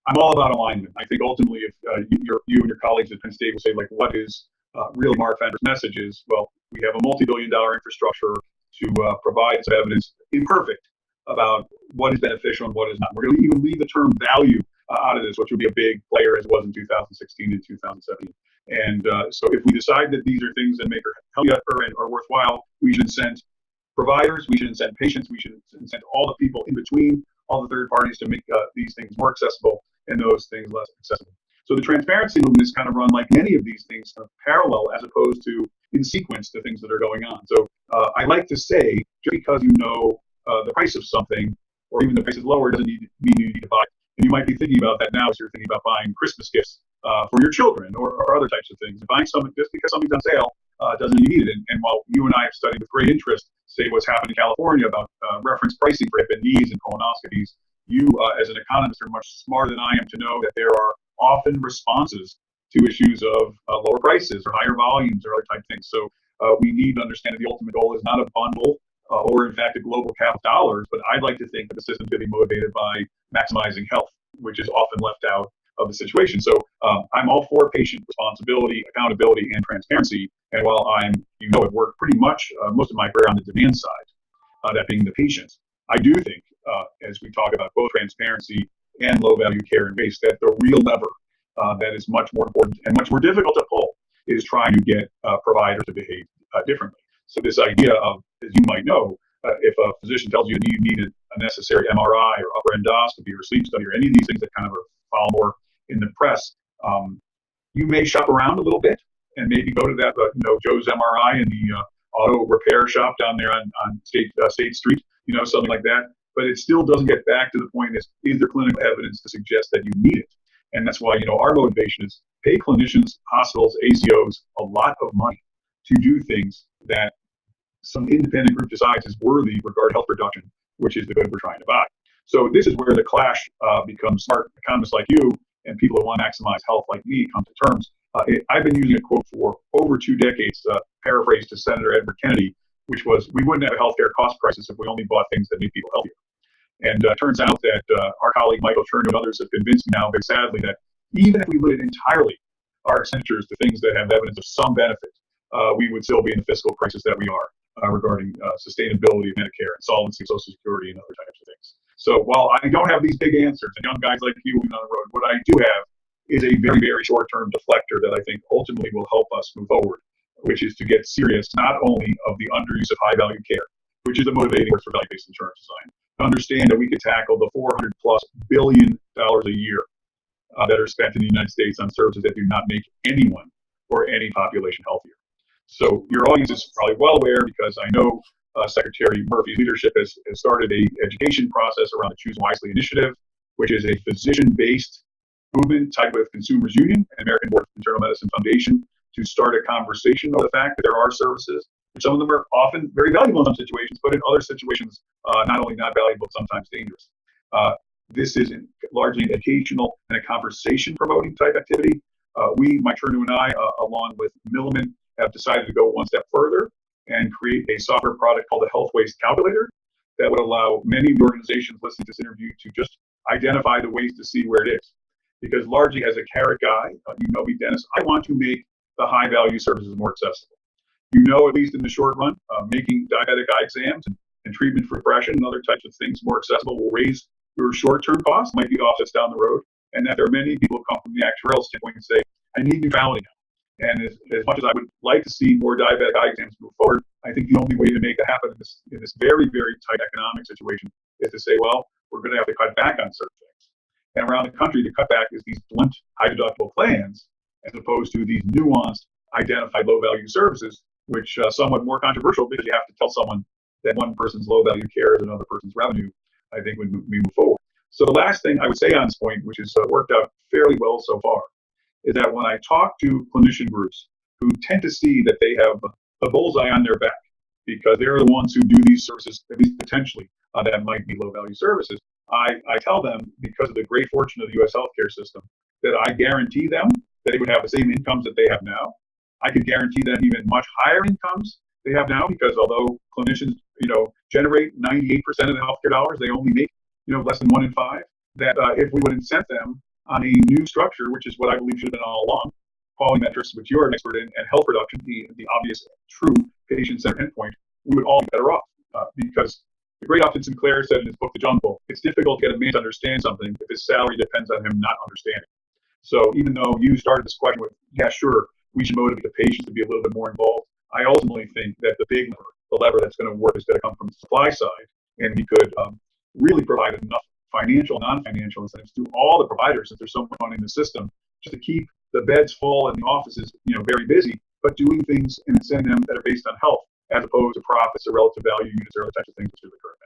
I'm all about alignment. I think ultimately, if you and your colleagues at Penn State will say, like, what is really Mark Fender's message is, well, we have a multi-billion-dollar infrastructure to provide some evidence, imperfect, about what is beneficial and what is not. We're going to even leave the term value out of this, which would be a big player as it was in 2016 and 2017. And so if we decide that these are things that make her healthier and are worthwhile, we should incent providers, we should incent patients, we should incent all the people in between, all the third parties to make these things more accessible and those things less accessible. So the transparency movement is kind of run like many of these things, kind of parallel as opposed to in sequence to things that are going on. So I like to say, just because you know the price of something, or even the price is lower, doesn't mean you need to buy it. And you might be thinking about that now as you're thinking about buying Christmas gifts for your children or other types of things. Buying something just because something's on sale doesn't mean you need it. And while you and I have studied with great interest, say what's happened in California about reference pricing for hip and knees and colonoscopies, you as an economist are much smarter than I am to know that there are often responses to issues of lower prices or higher volumes or other type things. So we need to understand that the ultimate goal is not a bundle or in fact a global cap of dollars, but I'd like to think that the system could be motivated by maximizing health, which is often left out of the situation. So I'm all for patient responsibility, accountability, and transparency. And while I've worked pretty much most of my career on the demand side, that being the patient, I do think as we talk about both transparency and low value care and waste, that the real lever that is much more important and much more difficult to pull is trying to get providers to behave differently. So this idea of, as you might know, if a physician tells you that you need a necessary MRI or upper endoscopy or sleep study or any of these things that kind of follow more in the press, you may shop around a little bit and maybe go to that, Joe's MRI in the auto repair shop down there on State Street, something like that. But it still doesn't get back to the point is there clinical evidence to suggest that you need it? And that's why, our motivation is pay clinicians, hospitals, ACOs a lot of money to do things that some independent group decides is worthy regarding health production, which is the good we're trying to buy. So this is where the clash becomes smart economists like you and people who want to maximize health like me come to terms. I've been using a quote for over 2 decades, paraphrased to Senator Edward Kennedy, which was, we wouldn't have a healthcare cost crisis if we only bought things that make people healthier. And it turns out that our colleague Michael Cherny and others have convinced me now, very sadly, that even if we limited entirely our expenditures to things that have evidence of some benefit, we would still be in the fiscal crisis that we are regarding sustainability of Medicare and solvency of Social Security and other types of things. So while I don't have these big answers, and young guys like you on the road, what I do have is a very, very short-term deflector that I think ultimately will help us move forward, which is to get serious not only of the underuse of high-value care, which is a motivating force for value-based insurance design, to understand that we could tackle the $400+ billion a year that are spent in the United States on services that do not make anyone or any population healthier. So your audience is probably well aware, because I know Secretary Murphy's leadership has started a education process around the Choose Wisely initiative, which is a physician-based movement tied with Consumers Union and American Board of Internal Medicine Foundation to start a conversation of the fact that there are services, and some of them are often very valuable in some situations, but in other situations, not only not valuable, sometimes dangerous. This is largely an educational and a conversation promoting type activity. Mike Cherny and I, along with Milliman, have decided to go one step further and create a software product called the Health Waste Calculator that would allow many of the organizations listening to this interview to just identify the waste to see where it is. Because largely as a carrot guy, me, Dennis, I want to make the high value services more accessible. At least in the short run, making diabetic eye exams and treatment for depression and other types of things more accessible will raise your short-term costs, might be offsets down the road, and that there are many people who come from the actuarial standpoint and say, I need neutrality now. And as much as I would like to see more diabetic eye exams move forward, I think the only way to make that happen in this very, very tight economic situation is to say, well, we're going to have to cut back on certain things. And around the country, the cutback is these blunt, high deductible plans, as opposed to these nuanced, identified low value services, which somewhat more controversial because you have to tell someone that one person's low value care is another person's revenue, I think, when we move forward. So the last thing I would say on this point, which has worked out fairly well so far, is that when I talk to clinician groups who tend to see that they have a bullseye on their back because they're the ones who do these services, at least potentially, that might be low value services, I tell them, because of the great fortune of the U.S. healthcare system, that I guarantee them that they would have the same incomes that they have now. I could guarantee them even much higher incomes they have now, because although clinicians, generate 98% of the healthcare dollars, they only make, less than 1 in 5. That if we would incent them on a new structure, which is what I believe should have been all along, quality metrics, which you're an expert in, and health production, the obvious, true patient-centered endpoint, we would all be better off. Because the great Upton Sinclair said in his book, The Jungle, it's difficult to get a man to understand something if his salary depends on him not understanding. So even though you started this question with, yeah, sure, we should motivate the patients to be a little bit more involved, I ultimately think that the lever that's going to work is going to come from the supply side, and we could really provide enough financial, non-financial incentives to all the providers, since there's so much money in the system, just to keep the beds full and the offices, very busy, but doing things and sending them that are based on health, as opposed to profits or relative value units or other types of things which are occurring.